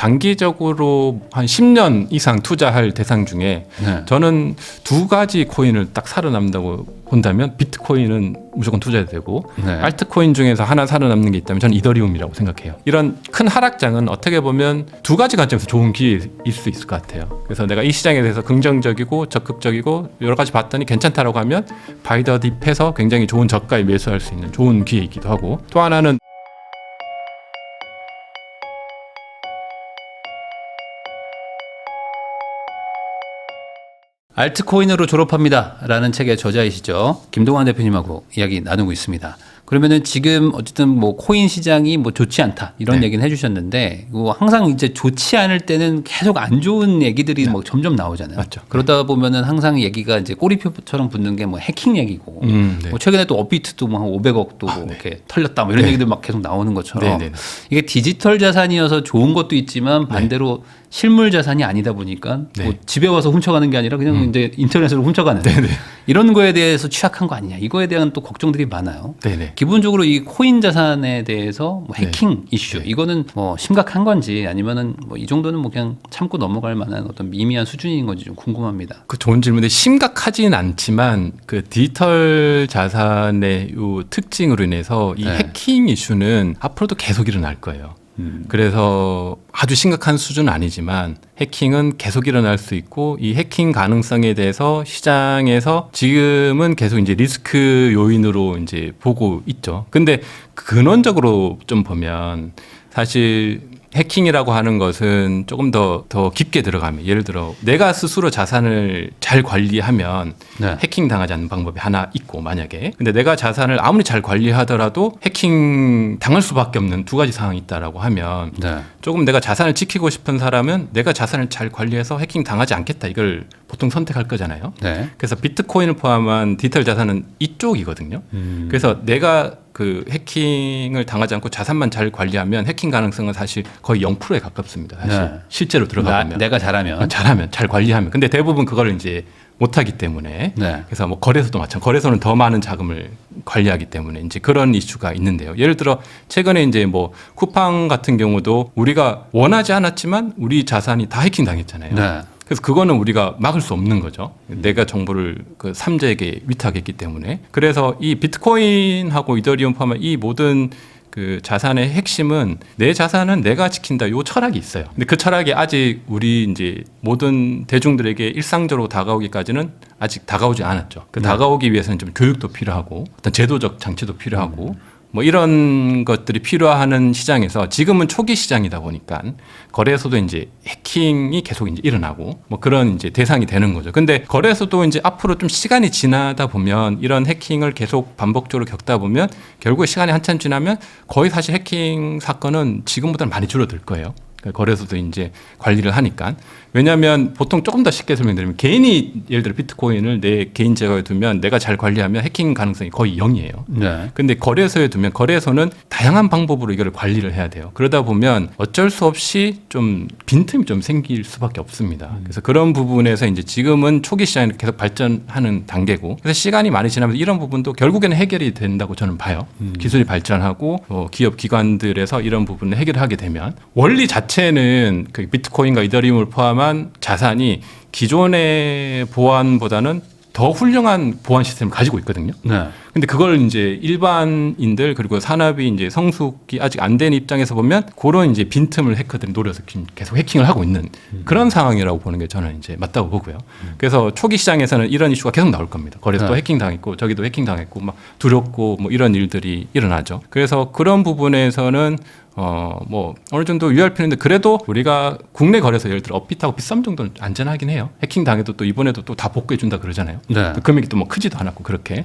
장기적으로 한 10년 이상 투자할 대상 중에 네. 저는 두 가지 코인을 딱 살아남는다고 본다면 비트코인은 무조건 투자해야 되고 네. 알트코인 중에서 하나 살아남는 게 있다면 저는 이더리움이라고 생각해요. 이런 큰 하락장은 어떻게 보면 두 가지 관점에서 좋은 기회일 수 있을 것 같아요. 그래서 내가 이 시장에 대해서 긍정적이고 적극적이고 여러 가지 봤더니 괜찮다라고 하면 바이 더 딥해서 굉장히 좋은 저가에 매수할 수 있는 좋은 기회이기도 하고, 또 하나는 알트코인으로 졸업합니다 라는 책의 저자이시죠. 김동완 대표님하고 이야기 나누고 있습니다. 그러면은 지금 어쨌든 뭐 코인 시장이 뭐 좋지 않다 이런 네. 얘기는 해주셨는데, 항상 이제 좋지 않을 때는 계속 안 좋은 얘기들이 뭐 점점 나오잖아요. 맞죠. 그러다 보면은 항상 얘기가 이제 꼬리표처럼 붙는 게 뭐 해킹 얘기고, 네. 뭐 최근에 또 업비트도 뭐 한 500억도 네. 이렇게 털렸다 뭐 이런 네. 얘기들 막 계속 나오는 것처럼 네, 네. 이게 디지털 자산이어서 좋은 것도 있지만 반대로 실물 자산이 아니다 보니까 네. 뭐 집에 와서 훔쳐가는 게 아니라 그냥 이제 인터넷으로 훔쳐가는 이런 거에 대해서 취약한 거 아니냐, 이거에 대한 또 걱정들이 많아요. 네네. 기본적으로 이 코인 자산에 대해서 뭐 해킹 이슈 이거는 뭐 심각한 건지 아니면은 뭐 이 정도는 뭐 그냥 참고 넘어갈 만한 어떤 미미한 수준인 건지 좀 궁금합니다. 그 좋은 질문인데 심각하진 않지만 그 디지털 자산의 요 특징으로 인해서 이 네. 해킹 이슈는 앞으로도 계속 일어날 거예요. 그래서 아주 심각한 수준은 아니지만 해킹은 계속 일어날 수 있고, 이 해킹 가능성에 대해서 시장에서 지금은 계속 이제 리스크 요인으로 이제 보고 있죠. 근데 근원적으로 좀 보면 사실 해킹이라고 하는 것은 조금 더 깊게 들어가면, 예를 들어 내가 스스로 자산을 잘 관리하면 네. 해킹 당하지 않는 방법이 하나 있고, 만약에 근데 내가 자산을 아무리 잘 관리하더라도 해킹 당할 수밖에 없는 두 가지 상황이 있다라고 하면 네. 조금 내가 자산을 지키고 싶은 사람은 내가 자산을 잘 관리해서 해킹 당하지 않겠다, 이걸 보통 선택할 거잖아요. 네. 그래서 비트코인을 포함한 디지털 자산은 이쪽이거든요. 그래서 내가 그 해킹을 당하지 않고 자산만 잘 관리하면 해킹 가능성은 사실 거의 0%에 가깝습니다. 사실 네. 실제로 들어가 보면 내가 잘하면 잘 관리하면. 근데 대부분 그걸 이제 못하기 때문에 네. 그래서 뭐 거래소도 마찬가지. 거래소는 더 많은 자금을 관리하기 때문에 이제 그런 이슈가 있는데요. 예를 들어 최근에 이제 뭐 쿠팡 같은 경우도 우리가 원하지 않았지만 우리 자산이 다 해킹 당했잖아요. 네. 그래서 그거는 우리가 막을 수 없는 거죠. 내가 정보를 그 삼자에게 위탁했기 때문에. 그래서 이 비트코인하고 이더리움 포함한 이 모든 그 자산의 핵심은 내 자산은 내가 지킨다, 요 철학이 있어요. 근데 그 철학이 아직 우리 이제 모든 대중들에게 일상적으로 다가오기까지는 아직 다가오지 않았죠. 그 다가오기 위해서는 좀 교육도 필요하고 어떤 제도적 장치도 필요하고 뭐 이런 것들이 필요한 시장에서, 지금은 초기 시장이다 보니까 거래소도 이제 해킹이 계속 이제 일어나고 뭐 그런 이제 대상이 되는 거죠. 근데 거래소도 이제 앞으로 좀 시간이 지나다 보면 이런 해킹을 계속 반복적으로 겪다 보면 결국에 시간이 한참 지나면 거의 사실 해킹 사건은 지금보다는 많이 줄어들 거예요. 거래소도 이제 관리를 하니까. 왜냐하면 보통 조금 더 쉽게 설명드리면, 개인이 예를 들어 비트코인을 내 개인 재고에 두면 내가 잘 관리하면 해킹 가능성이 거의 0이에요. 네. 근데 거래소에 두면 거래소는 다양한 방법으로 이걸 관리를 해야 돼요. 그러다 보면 어쩔 수 없이 좀 빈틈이 좀 생길 수밖에 없습니다. 그래서 그런 부분에서 이제 지금은 초기 시장에 계속 발전하는 단계고, 그래서 시간이 많이 지나면서 이런 부분도 결국에는 해결이 된다고 저는 봐요. 기술이 발전하고 기업 기관들에서 이런 부분을 해결하게 되면, 원리 자체는 그 비트코인과 이더리움을 포함한 자산이 기존의 보안보다는 더 훌륭한 보안 시스템을 가지고 있거든요. 네. 근데 그걸 이제 일반인들 그리고 산업이 이제 성숙이 아직 안 된 입장에서 보면 그런 이제 빈틈을 해커들이 노려서 계속 해킹을 하고 있는 그런 상황이라고 보는 게 저는 이제 맞다고 보고요. 그래서 초기 시장에서는 이런 이슈가 계속 나올 겁니다. 거래소도 네. 해킹 당했고 저기도 해킹 당했고 막 두렵고 뭐 이런 일들이 일어나죠. 그래서 그런 부분에서는 뭐 어느 정도 유의할 필요인데, 그래도 우리가 국내 거래소 예를 들어 업비트하고 비싼 정도는 안전하긴 해요. 해킹 당해도 또 이번에도 또 다 복구해 준다 그러잖아요. 네. 또 금액이 또 뭐 크지도 않았고 그렇게.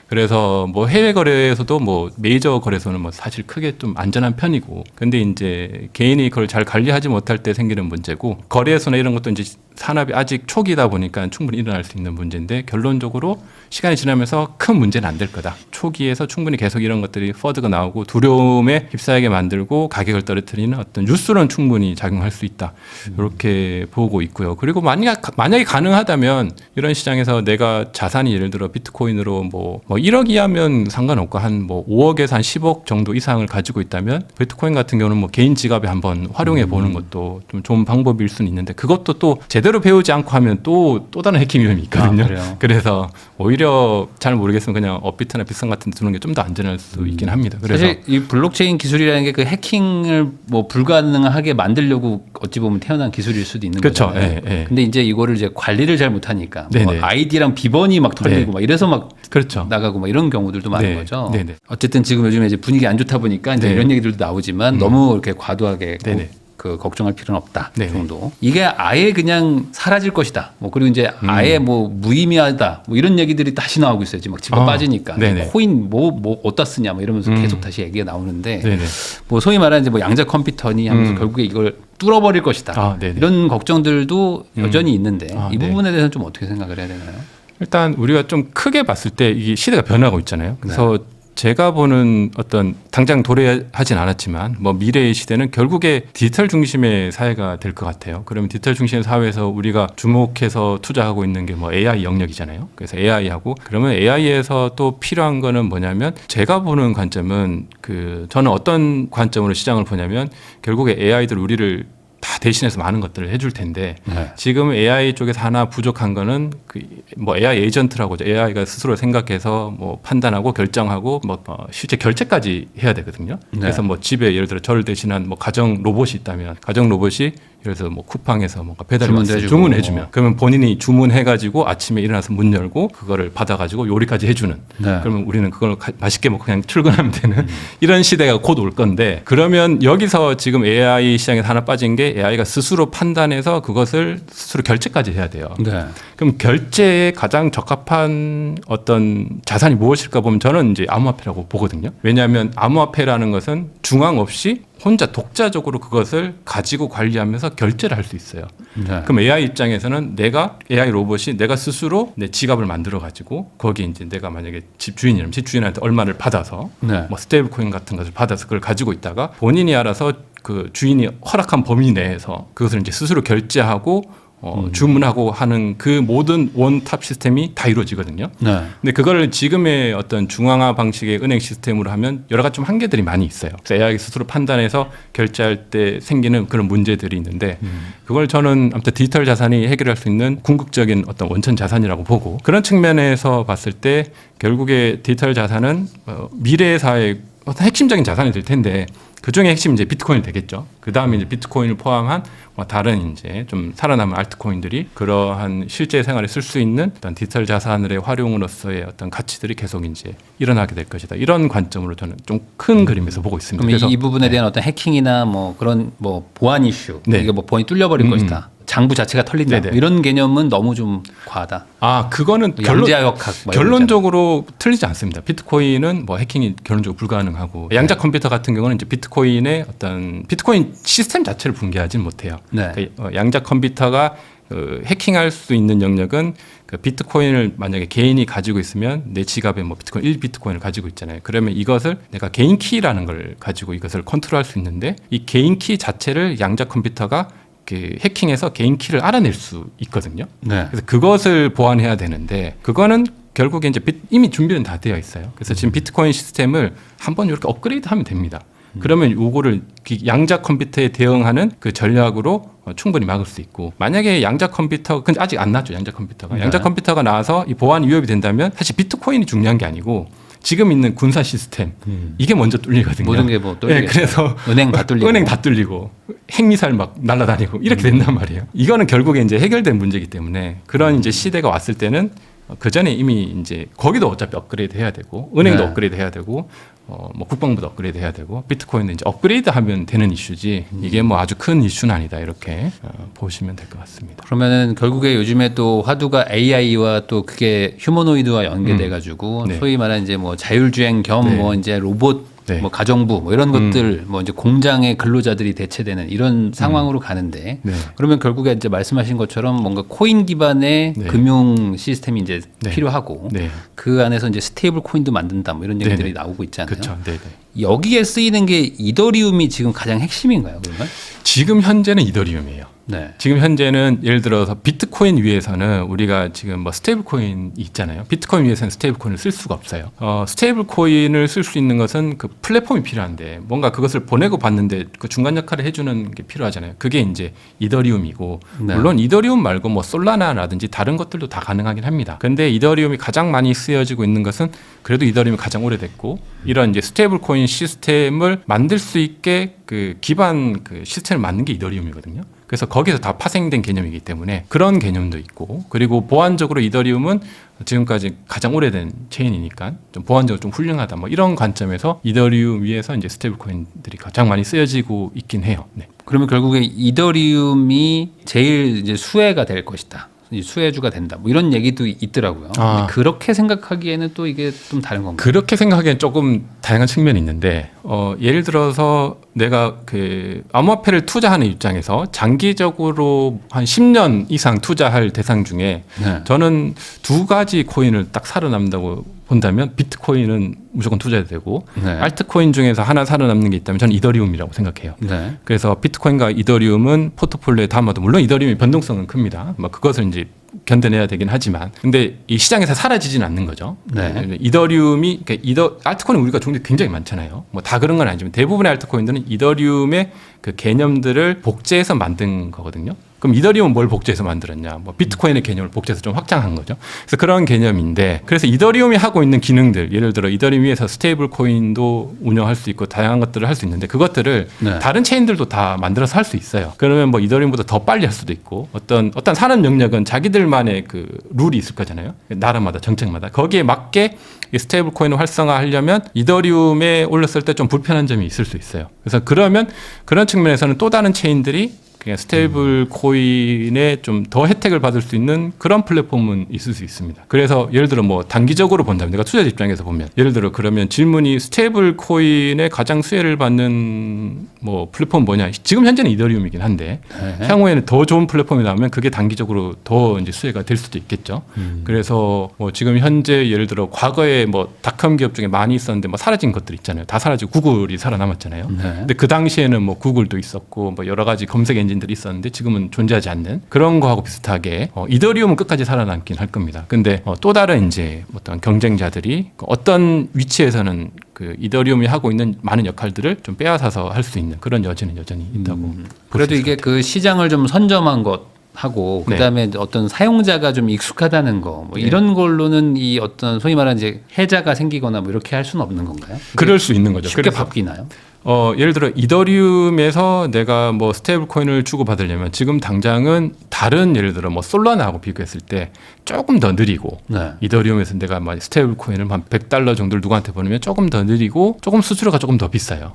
그래서 뭐 해외 거래에서도 뭐 메이저 거래소는 뭐 사실 크게 좀 안전한 편이고, 근데 이제 개인이 그걸 잘 관리하지 못할 때 생기는 문제고, 거래소나 이런 것도 이제 산업이 아직 초기다 보니까 충분히 일어날 수 있는 문제인데, 결론적으로 시간이 지나면서 큰 문제는 안 될 거다. 초기에서 충분히 계속 이런 것들이 퍼드가 나오고 두려움에 휩싸이게 만들고 가격을 떨어뜨리는 어떤 뉴스로는 충분히 작용할 수 있다. 이렇게 보고 있고요. 그리고 만약에 가능하다면 이런 시장에서 내가 자산이 예를 들어 비트코인으로 뭐 1억 1억 이하면 상관없고 한 뭐 5억에서 한 10억 정도 이상을 가지고 있다면 비트코인 같은 경우는 뭐 개인 지갑에 한번 활용해 보는 것도 좀 좋은 방법일 수는 있는데 그것도 또 제대로 배우지 않고 하면 또 다른 해킹 위험이 있거든요. 그래요? 그래서 오히려 잘 모르겠으면 그냥 업비트나 비트상 같은 데 두는 게 좀 더 안전할 수 있긴 합니다. 그래서 사실 이 블록체인 기술이라는 게 그 해킹을 뭐 불가능하게 만들려고 어찌 보면 태어난 기술일 수도 있는 그렇죠. 거잖아요. 예, 예. 근데 이제 이거를 이제 관리를 잘 못하니까 뭐 네네. 아이디랑 비번이 막 털리고 네. 막 이래서 막 그렇죠. 나가고 막 이런 경우들도 많은 네. 거죠. 네네. 어쨌든 지금 요즘에 이제 분위기 안 좋다 보니까 이제 네. 이런 얘기들도 나오지만 너무 이렇게 과도하게 네네. 그 걱정할 필요는 없다 네네. 정도. 이게 아예 그냥 사라질 것이다. 뭐 그리고 이제 아예 뭐 무의미하다. 뭐 이런 얘기들이 다시 나오고 있어요. 지금 막 집값 빠지니까 네네. 코인 뭐 어디다 쓰냐 뭐 이러면서 계속 다시 얘기가 나오는데 네네. 뭐 소위 말하는 이제 뭐 양자 컴퓨터니 하면서 결국에 이걸 뚫어버릴 것이다. 아, 네네. 이런 걱정들도 여전히 있는데 아, 이 네. 부분에 대해서는 좀 어떻게 생각을 해야 되나요? 일단 우리가 좀 크게 봤을 때 이 시대가 변하고 있잖아요. 그래서 제가 보는 어떤 당장 도래하진 않았지만 뭐 미래의 시대는 결국에 디지털 중심의 사회가 될 것 같아요. 그러면 디지털 중심의 사회에서 우리가 주목해서 투자하고 있는 게 뭐 AI 영역이잖아요. 그래서 AI하고 그러면 AI에서 또 필요한 거는 뭐냐면 제가 보는 관점은 저는 어떤 관점으로 시장을 보냐면 결국에 AI들 우리를 다 대신해서 많은 것들을 해줄 텐데 지금 AI 쪽에서 하나 부족한 거는 뭐 AI 에이전트라고 AI가 스스로 생각해서 뭐 판단하고 결정하고 뭐 실제 결제까지 해야 되거든요. 그래서 뭐 집에 예를 들어 저를 대신한 뭐 가정 로봇이 있다면 가정 로봇이 예를 들어서 뭐 쿠팡에서 뭔가 배달을 주문해주면 그러면 본인이 주문해가지고 아침에 일어나서 문 열고 그거를 받아가지고 요리까지 해주는. 그러면 우리는 그걸 맛있게 먹고 그냥 출근하면 되는 이런 시대가 곧 올 건데 그러면 여기서 지금 AI 시장에서 하나 빠진 게 AI가 스스로 판단해서 그것을 스스로 결제까지 해야 돼요. 그럼 결제에 가장 적합한 어떤 자산이 무엇일까 보면 저는 이제 암호화폐라고 보거든요. 왜냐하면 암호화폐라는 것은 중앙 없이 혼자 독자적으로 그것을 가지고 관리하면서 결제를 할 수 있어요. 그럼 AI 입장에서는 AI 로봇이 내가 스스로 내 지갑을 만들어 가지고 거기 이제 내가 만약에 집 주인이라면 집 주인한테 얼마를 받아서 뭐 스테이블 코인 같은 것을 받아서 그걸 가지고 있다가 본인이 알아서 그 주인이 허락한 범위 내에서 그것을 이제 스스로 결제하고 주문하고 하는 그 모든 원탑 시스템이 다 이루어지거든요. 근데 그걸 지금의 어떤 중앙화 방식의 은행 시스템으로 하면 여러 가지 좀 한계들이 많이 있어요. 그래서 AI 스스로 판단해서 결제할 때 생기는 그런 문제들이 있는데 그걸 저는 아무튼 디지털 자산이 해결할 수 있는 궁극적인 어떤 원천 자산이라고 보고 그런 측면에서 봤을 때 결국에 디지털 자산은 미래의 사회의 어떤 핵심적인 자산이 될 텐데 그 중에 핵심이 이제 비트코인이 되겠죠. 그 다음에 이제 비트코인을 포함한 다른 이제 좀 살아남은 알트코인들이 그러한 실제 생활에 쓸 수 있는 어떤 디지털 자산의 활용으로서의 어떤 가치들이 계속 이제 일어나게 될 것이다. 이런 관점으로 저는 좀 큰 그림에서 보고 있습니다. 그럼 그래서 이 부분에 대한 어떤 해킹이나 뭐 그런 뭐 보안 이슈, 이게 뭐 보안이 뚫려버릴 것이다. 장부 자체가 털린다. 뭐 이런 개념은 너무 좀 과하다. 그거는 양자역학 결론적으로 틀리지 않습니다. 비트코인은 뭐 해킹이 결론적으로 불가능하고 양자 컴퓨터 같은 경우는 이제 비트코인의 어떤 비트코인 시스템 자체를 붕괴하지는 못해요. 그러니까 양자 컴퓨터가 해킹할 수 있는 영역은 그 비트코인을 만약에 개인이 가지고 있으면 내 지갑에 뭐 비트코인 1비트코인을 가지고 있잖아요. 그러면 이것을 내가 개인 키라는 걸 가지고 이것을 컨트롤할 수 있는데 이 개인 키 자체를 양자 컴퓨터가 해킹해서 개인 키를 알아낼 수 있거든요. 그래서 그것을 보완해야 되는데 그거는 결국에 이제 이미 준비는 다 되어 있어요. 그래서 지금 비트코인 시스템을 한번 이렇게 업그레이드하면 됩니다. 그러면 요거를 양자 컴퓨터에 대응하는 그 전략으로 충분히 막을 수 있고 만약에 양자 컴퓨터 근데 아직 안 나왔죠. 양자 컴퓨터가 양자 컴퓨터가 나와서 이 보안 위협이 된다면 사실 비트코인이 중요한 게 아니고 지금 있는 군사 시스템 이게 먼저 뚫리거든요. 모든 게 뭐 뚫리겠죠. 그래서 은행 다 뚫리고 핵미사일 막 날아다니고 이렇게 된단 말이에요. 이거는 결국에 이제 해결된 문제이기 때문에 그런 이제 시대가 왔을 때는 그 전에 이미 이제 거기도 어차피 업그레이드 해야 되고 은행도 업그레이드 해야 되고 뭐 국방부도 업그레이드 해야 되고 비트코인은 이제 업그레이드 하면 되는 이슈지 이게 뭐 아주 큰 이슈는 아니다 이렇게 보시면 될 것 같습니다. 그러면은 결국에 요즘에 또 화두가 AI와 또 그게 휴머노이드와 연계돼 가지고 소위 말하는 이제 뭐 자율주행 겸 뭐 이제 로봇 뭐 가정부 뭐 이런 것들 뭐 이제 공장의 근로자들이 대체되는 이런 상황으로 가는데 그러면 결국에 이제 말씀하신 것처럼 뭔가 코인 기반의 금융 시스템이 이제 필요하고 그 안에서 이제 스테이블 코인도 만든다 뭐 이런 얘기들이 나오고 있잖아요. 그렇죠. 여기에 쓰이는 게 이더리움이 지금 가장 핵심인가요, 그러면? 지금 현재는 이더리움이에요. 네. 지금 현재는 예를 들어서 비트코인 위에서는 우리가 지금 뭐 스테이블 코인이 있잖아요. 비트코인 위에서는 스테이블 코인을 쓸 수가 없어요. 스테이블 코인을 쓸 수 있는 것은 그 플랫폼이 필요한데 뭔가 그것을 보내고 받는데 그 중간 역할을 해주는 게 필요하잖아요. 그게 이제 이더리움이고 네. 물론 이더리움 말고 뭐 솔라나라든지 다른 것들도 다 가능하긴 합니다. 근데 이더리움이 가장 많이 쓰여지고 있는 것은 그래도 이더리움이 가장 오래됐고 이런 이제 스테이블 코인 시스템을 만들 수 있게 그 기반 그 시스템을 만든 게 이더리움이거든요. 그래서 거기서 다 파생된 개념이기 때문에 그런 개념도 있고 그리고 보안적으로 이더리움은 지금까지 가장 오래된 체인이니까 좀 보안적으로 좀 훌륭하다 뭐 이런 관점에서 이더리움 위에서 이제 스테이블 코인들이 가장 많이 쓰여지고 있긴 해요. 네. 그러면 결국에 이더리움이 제일 이제 수혜가 될 것이다. 수혜주가 된다. 뭐 이런 얘기도 있더라고요. 근데 그렇게 생각하기에는 또 이게 좀 다른 건가요? 그렇게 생각하기엔 조금 다양한 측면이 있는데 예를 들어서 내가 그 암호화폐를 투자하는 입장에서 장기적으로 한 10년 이상 투자할 대상 중에 네. 저는 두 가지 코인을 딱 살아남는다고 본다면 비트코인은 무조건 투자해야 되고 네. 알트코인 중에서 하나 살아남는 게 있다면 저는 이더리움이라고 생각해요. 네. 그래서 비트코인과 이더리움은 포트폴리오에 담아도 물론 이더리움의 변동성은 큽니다. 뭐 그것을 이제 견뎌내야 되긴 하지만 근데 이 시장에서 사라지지는 않는 거죠. 네. 이더리움이 그러니까 알트코인 우리가 종류 굉장히 많잖아요. 뭐 다 그런 건 아니지만 대부분의 알트코인들은 이더리움의 그 개념들을 복제해서 만든 거거든요. 그럼 이더리움은 뭘 복제해서 만들었냐? 뭐 비트코인의 개념을 복제해서 좀 확장한 거죠. 그래서 그런 개념인데, 그래서 이더리움이 하고 있는 기능들, 예를 들어 이더리움 위에서 스테이블 코인도 운영할 수 있고 다양한 것들을 할 수 있는데 그것들을 네. 다른 체인들도 다 만들어서 할 수 있어요. 그러면 뭐 이더리움보다 더 빨리 할 수도 있고 어떤 산업 영역은 자기들만의 그 룰이 있을 거잖아요. 나라마다 정책마다 거기에 맞게 이 스테이블 코인을 활성화하려면 이더리움에 올렸을 때 좀 불편한 점이 있을 수 있어요. 그래서 그러면 그런 측면에서는 또 다른 체인들이 그냥 스테이블 코인에 좀 더 혜택을 받을 수 있는 그런 플랫폼은 있을 수 있습니다. 그래서 예를 들어 뭐 단기적으로 본다면 내가 투자자 입장에서 보면 예를 들어 그러면 질문이 스테이블 코인에 가장 수혜를 받는 뭐 플랫폼 뭐냐? 지금 현재는 이더리움이긴 한데 네. 향후에는 더 좋은 플랫폼이 나오면 그게 단기적으로 더 이제 수혜가 될 수도 있겠죠. 그래서 뭐 지금 현재 예를 들어 과거에 뭐 닷컴 기업 중에 많이 있었는데 뭐 사라진 것들 있잖아요. 다 사라지고 구글이 살아남았잖아요. 네. 근데 그 당시에는 뭐 구글도 있었고 뭐 여러 가지 검색 엔진들이 있었는데 지금은 존재하지 않는 그런 거하고 비슷하게 이더리움은 끝까지 살아남긴 할 겁니다. 근데 또 다른 이제 어떤 경쟁자들이 어떤 위치에서는 그 이더리움이 하고 있는 많은 역할들을 좀 빼앗아서 할 수 있는 그런 여지는 여전히 있다고. 볼 그래도 수 있을 이게 것 같아요. 그 시장을 좀 선점한 것 하고 네. 그다음에 어떤 사용자가 좀 익숙하다는 거 뭐 이런 걸로는 이 어떤 소위 말하는 이제 해자가 생기거나 뭐 이렇게 할 수는 없는 건가요? 그럴 수 있는 거죠. 쉽게 그래서 바뀌나요? 예를 들어 이더리움에서 내가 뭐 스테이블 코인을 주고 받으려면 지금 당장은 다른 예를 들어 뭐 솔라나하고 비교했을 때 조금 더 느리고 네. 이더리움에서 내가 막 스테이블 코인을 한 $100 정도를 누구한테 보내면 조금 더 느리고 조금 수수료가 조금 더 비싸요.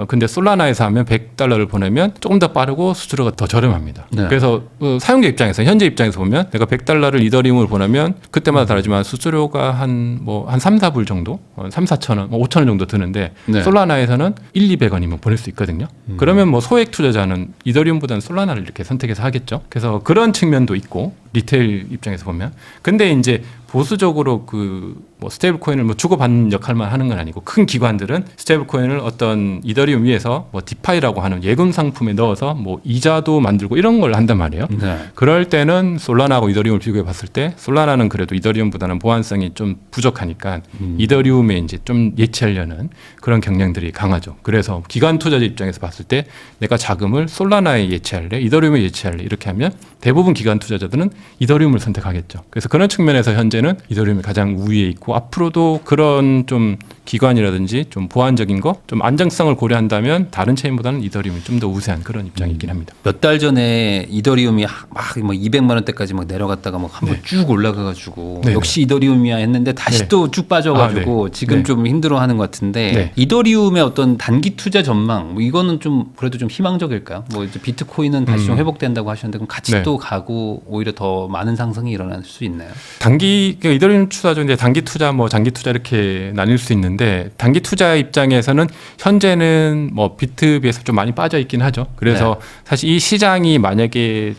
근데 솔라나에서 하면 $100를 보내면 조금 더 빠르고 수수료가 더 저렴합니다. 네. 그래서 사용자 입장에서 현재 입장에서 보면 내가 $100를 이더리움을 보내면 그때마다 다르지만 수수료가 한 3, 4불 정도, 3, 4천 원, 5천 원 정도 드는데 네. 솔라나에서는 1, 200원이면 보낼 수 있거든요. 그러면 뭐 소액 투자자는 이더리움보다는 솔라나를 이렇게 선택해서 하겠죠. 그래서 그런 측면도 있고 리테일 입장에서 보면 근데 이제 보수적으로 그 뭐 스테이블 코인을 뭐 주고받는 역할만 하는 건 아니고 큰 기관들은 스테이블 코인을 어떤 이더리움 위에서 뭐 디파이라고 하는 예금 상품에 넣어서 뭐 이자도 만들고 이런 걸 한단 말이에요. 네. 그럴 때는 솔라나하고 이더리움을 비교해 봤을 때 솔라나는 그래도 이더리움보다는 보안성이 좀 부족하니까 이더리움에 이제 좀 예치하려는 그런 경향들이 강하죠. 그래서 기관 투자자 입장에서 봤을 때 내가 자금을 솔라나에 예치할래, 이더리움에 예치할래 이렇게 하면 대부분 기관 투자자들은 이더리움을 선택하겠죠. 그래서 그런 측면에서 현재는 이더리움이 가장 우위에 있고 앞으로도 그런 좀 기관이라든지 좀 보안적인 거, 좀 안정성을 고려한다면 다른 체인보다는 이더리움이 좀 더 우세한 그런 입장이긴 합니다. 몇 달 전에 이더리움이 막 뭐 200만 원대까지 막 내려갔다가 막 한번 쭉 올라가가지고 네. 역시 이더리움이야 했는데 다시 네. 또 쭉 빠져가지고 네. 지금 네. 좀 힘들어하는 것 같은데 네. 이더리움의 어떤 단기 투자 전망 뭐 이거는 좀 그래도 좀 희망적일까요? 뭐 이제 비트코인은 다시 좀 회복된다고 하셨는데 그럼 같이 네. 또 가고 오히려 더 많은 상승이 일어날 수 있나요? 단기 그러니까 이더리움 투자죠. 이제 단기 투자, 뭐 장기 투자 이렇게 나뉠 수 있는데 단기 투자 입장에서는 현재는 뭐 비트 비해서 좀 많이 빠져 있긴 하죠. 그래서 사실 이 시장이 만약에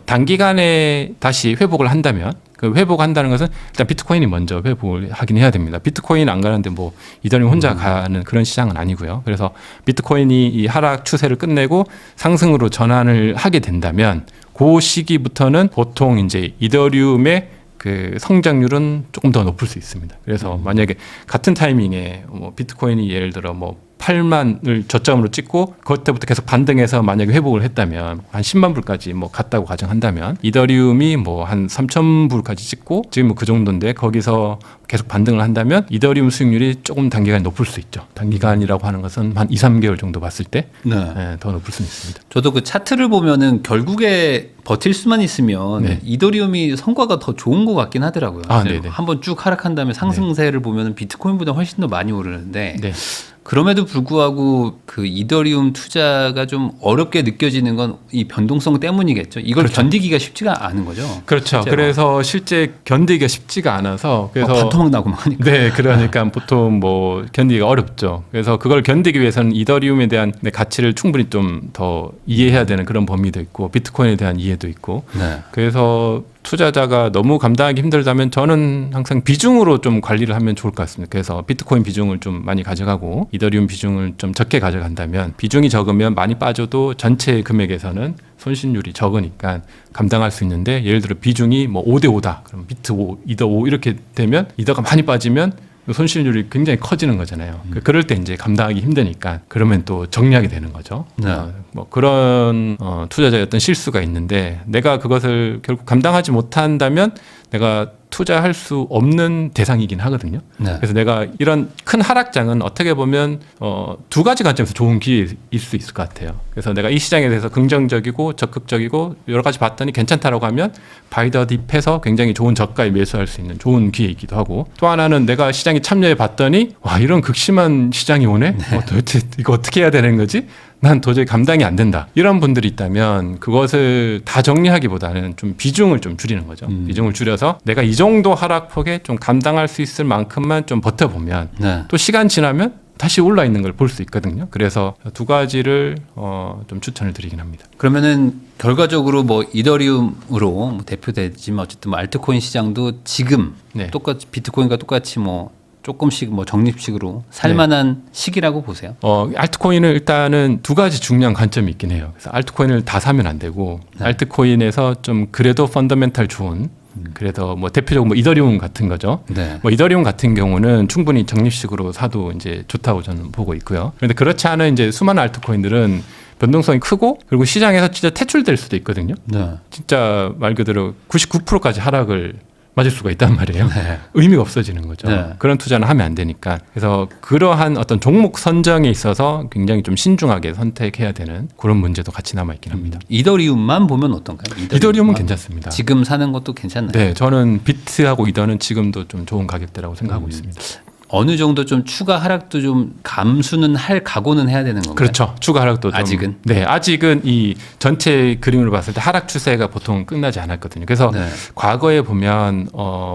단기간에 다시 회복을 한다면 그 회복한다는 것은 일단 비트코인이 먼저 회복을 하긴 해야 됩니다. 비트코인 안 가는데 뭐 이더리움 혼자 가는 그런 시장은 아니고요. 그래서 비트코인이 이 하락 추세를 끝내고 상승으로 전환을 하게 된다면 그 시기부터는 보통 이제 이더리움의 그 성장률은 조금 더 높을 수 있습니다. 그래서 만약에 같은 타이밍에 뭐 비트코인이 예를 들어 뭐 8만을 저점으로 찍고 그때부터 계속 반등해서 만약에 회복을 했다면 한 10만 불까지 뭐 갔다고 가정한다면 이더리움이 뭐 한 3천 불까지 찍고 지금 뭐 그 정도인데 거기서 계속 반등을 한다면 이더리움 수익률이 조금 단기간에 높을 수 있죠. 단기간이라고 하는 것은 한 2, 3개월 정도 봤을 때 더 높을 수 있습니다. 저도 그 차트를 보면은 결국에 버틸 수만 있으면 이더리움이 성과가 더 좋은 것 같긴 하더라고요. 한번 쭉 하락한 다음에 상승세를 보면은 비트코인보다 훨씬 더 많이 오르는데 그럼에도 불구하고 그 이더리움 투자가 좀 어렵게 느껴지는 건 이 변동성 때문이겠죠. 이걸 견디기가 쉽지가 않은 거죠. 그렇죠. 실제로. 그래서 실제 견디기가 쉽지가 않아서 그래서 반토막 나고 막 하니까. 네, 그러니까 보통 뭐 견디기가 어렵죠. 그래서 그걸 견디기 위해서는 이더리움에 대한 가치를 충분히 좀 더 이해해야 되는 그런 범위도 있고 비트코인에 대한 이해도 있고. 그래서 투자자가 너무 감당하기 힘들다면 저는 항상 비중으로 좀 관리를 하면 좋을 것 같습니다. 그래서 비트코인 비중을 좀 많이 가져가고 이더리움 비중을 좀 적게 가져간다면 비중이 적으면 많이 빠져도 전체 금액에서는 손실률이 적으니까 감당할 수 있는데 예를 들어 비중이 뭐 5대 5다. 그럼 비트 5, 이더 5 이렇게 되면 이더가 많이 빠지면 손실률이 굉장히 커지는 거잖아요. 그럴 때 이제 감당하기 힘드니까 그러면 또 정리하게 되는 거죠. 뭐 그런 투자자의 어떤 실수가 있는데 내가 그것을 결국 감당하지 못한다면 내가 투자할 수 없는 대상이긴 하거든요. 그래서 내가 이런 큰 하락장은 어떻게 보면 두 가지 관점에서 좋은 기회일 수 있을 것 같아요. 그래서 내가 이 시장에 대해서 긍정적이고 적극적이고 여러 가지 봤더니 괜찮다라고 하면 바이더 딥해서 굉장히 좋은 저가에 매수할 수 있는 좋은 기회이기도 하고 또 하나는 내가 시장에 참여해 봤더니 와 이런 극심한 시장이 오네? 도대체 이거 어떻게 해야 되는 거지? 난 도저히 감당이 안 된다. 이런 분들이 있다면 그것을 다 정리하기보다는 좀 비중을 좀 줄이는 거죠. 비중을 줄여서 내가 이 정도 하락폭에 좀 감당할 수 있을 만큼만 좀 버텨보면 또 시간 지나면 다시 올라 있는 걸 볼 수 있거든요. 그래서 두 가지를 좀 추천을 드리긴 합니다. 그러면은 결과적으로 뭐 이더리움으로 뭐 대표되지만 어쨌든 뭐 알트코인 시장도 지금 똑같이 비트코인과 똑같이 뭐 조금씩 뭐 적립식으로 살만한 시기라고 보세요? 알트코인은 일단은 두 가지 중요한 관점이 있긴 해요. 그래서 알트코인을 다 사면 안 되고 알트코인에서 좀 그래도 펀더멘탈 좋은 그래서 뭐 대표적으로 뭐 이더리움 같은 거죠. 뭐 이더리움 같은 경우는 충분히 적립식으로 사도 이제 좋다고 저는 보고 있고요. 그런데 그렇지 않은 이제 수많은 알트코인들은 변동성이 크고 그리고 시장에서 진짜 퇴출될 수도 있거든요. 진짜 말 그대로 99%까지 하락을 맞을 수가 있단 말이에요. 의미가 없어지는 거죠. 그런 투자는 하면 안 되니까. 그래서 그러한 어떤 종목 선정에 있어서 굉장히 좀 신중하게 선택해야 되는 그런 문제도 같이 남아있긴 합니다. 이더리움만 보면 어떤가요? 이더리움은 괜찮습니다. 지금 사는 것도 괜찮나요? 네, 저는 비트하고 이더는 지금도 좀 좋은 가격대라고 생각하고 있습니다. 어느 정도 좀 추가 하락도 좀 감수는 할 각오는 해야 되는 건가요? 그렇죠. 추가 하락도 좀. 아직은? 네, 아직은 이 전체 그림을 봤을 때 하락 추세가 보통 끝나지 않았거든요. 그래서 과거에 보면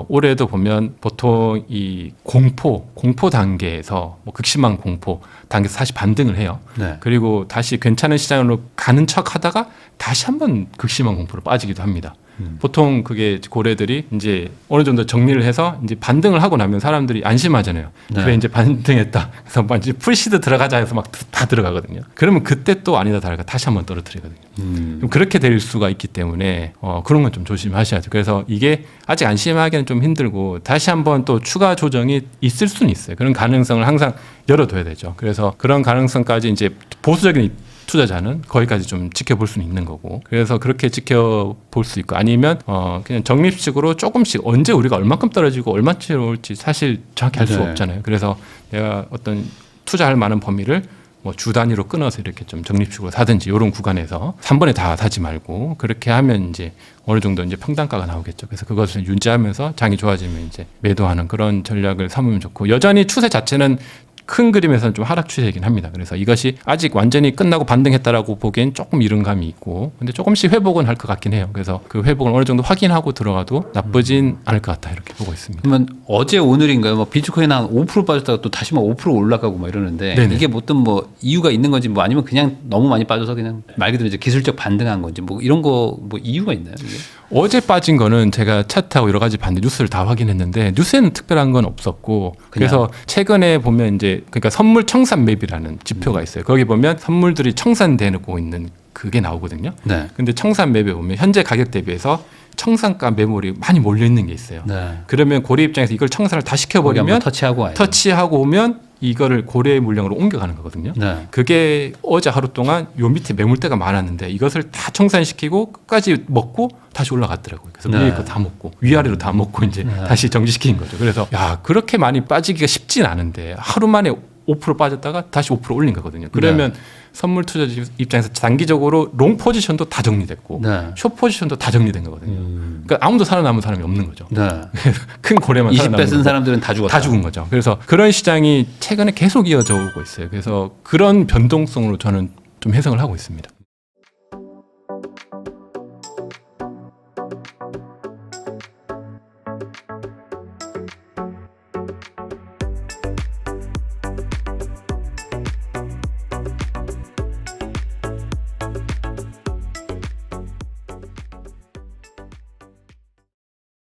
올해도 보면 보통 이 공포 단계에서 뭐 극심한 공포 단계에서 다시 반등을 해요. 그리고 다시 괜찮은 시장으로 가는 척하다가 다시 한번 극심한 공포로 빠지기도 합니다. 보통 그게 고래들이 이제 어느 정도 정리를 해서 이제 반등을 하고 나면 사람들이 안심하잖아요. 그래 이제 반등했다. 그래서 막 이제 풀시드 들어가자 해서 막 다 들어가거든요. 그러면 그때 또 아니다 다르다 다시 한번 떨어뜨리거든요. 그렇게 될 수가 있기 때문에 그런 건 좀 조심하셔야죠. 그래서 이게 아직 안심하기는 좀 힘들고 다시 한번 또 추가 조정이 있을 수는 있어요. 그런 가능성을 항상 열어둬야 되죠. 그래서 그런 가능성까지 이제 보수적인 투자자는 거기까지 좀 지켜볼 수는 있는 거고 그래서 그렇게 지켜볼 수 있고 아니면 그냥 적립식으로 조금씩 언제 우리가 얼만큼 떨어지고 얼마치 올지 사실 정확히 알 수가 없잖아요. 그래서 내가 어떤 투자할 만한 범위를 뭐 주 단위로 끊어서 이렇게 좀 적립식으로 사든지 이런 구간에서 3번에 다 사지 말고 그렇게 하면 이제 어느 정도 이제 평단가가 나오겠죠. 그래서 그것을 유지하면서 장이 좋아지면 이제 매도하는 그런 전략을 삼으면 좋고 여전히 추세 자체는 큰 그림에서는 좀 하락 추세이긴 합니다. 그래서 이것이 아직 완전히 끝나고 반등했다라고 보기엔 조금 이른 감이 있고 근데 조금씩 회복은 할 것 같긴 해요. 그래서 그 회복을 어느 정도 확인하고 들어가도 나쁘진 않을 것 같다 이렇게 보고 있습니다. 그러면 어제 오늘인가요? 뭐 비트코인 한 5% 빠졌다가 또 다시 막 5% 올라가고 막 이러는데 이게 뭐 어떤 뭐 이유가 있는 건지 뭐 아니면 그냥 너무 많이 빠져서 그냥 말 그대로 이제 기술적 반등한 건지 뭐 이런 거 뭐 이유가 있나요? 이게? 어제 빠진 거는 제가 차트하고 여러 가지 봤는데 뉴스를 다 확인했는데 뉴스에는 특별한 건 없었고 그래서 최근에 보면 이제 그러니까 선물 청산 맵이라는 지표가 있어요. 거기 보면 선물들이 청산되고 있는 그게 나오거든요. 네. 근데 청산 맵에 보면 현재 가격 대비해서 청산가 매물이 많이 몰려 있는 게 있어요. 네. 그러면 고래 입장에서 이걸 청산을 다 시켜버리면 터치하고 오면 이거를 고래 물량으로 옮겨가는 거거든요. 네. 그게 어제 하루 동안 요 밑에 매물대가 많았는데 이것을 다 청산시키고 끝까지 먹고 다시 올라갔더라고요. 그래서 네. 위에 거 다 먹고 위아래로 다 먹고 이제 다시 정지시킨 거죠. 그래서 야 그렇게 많이 빠지기가 쉽진 않은데 하루 만에 5% 빠졌다가 다시 5% 올린 거거든요. 그러면 선물 투자 입장에서 단기적으로 롱 포지션도 다 정리됐고 숏 포지션도 다 정리된 거거든요. 그러니까 아무도 살아남은 사람이 없는 거죠. 큰 고래만 20배 쓴 사람들은 다 죽었다. 다 죽은 거죠. 그래서 그런 시장이 최근에 계속 이어져 오고 있어요. 그래서 그런 변동성으로 저는 좀 해석을 하고 있습니다.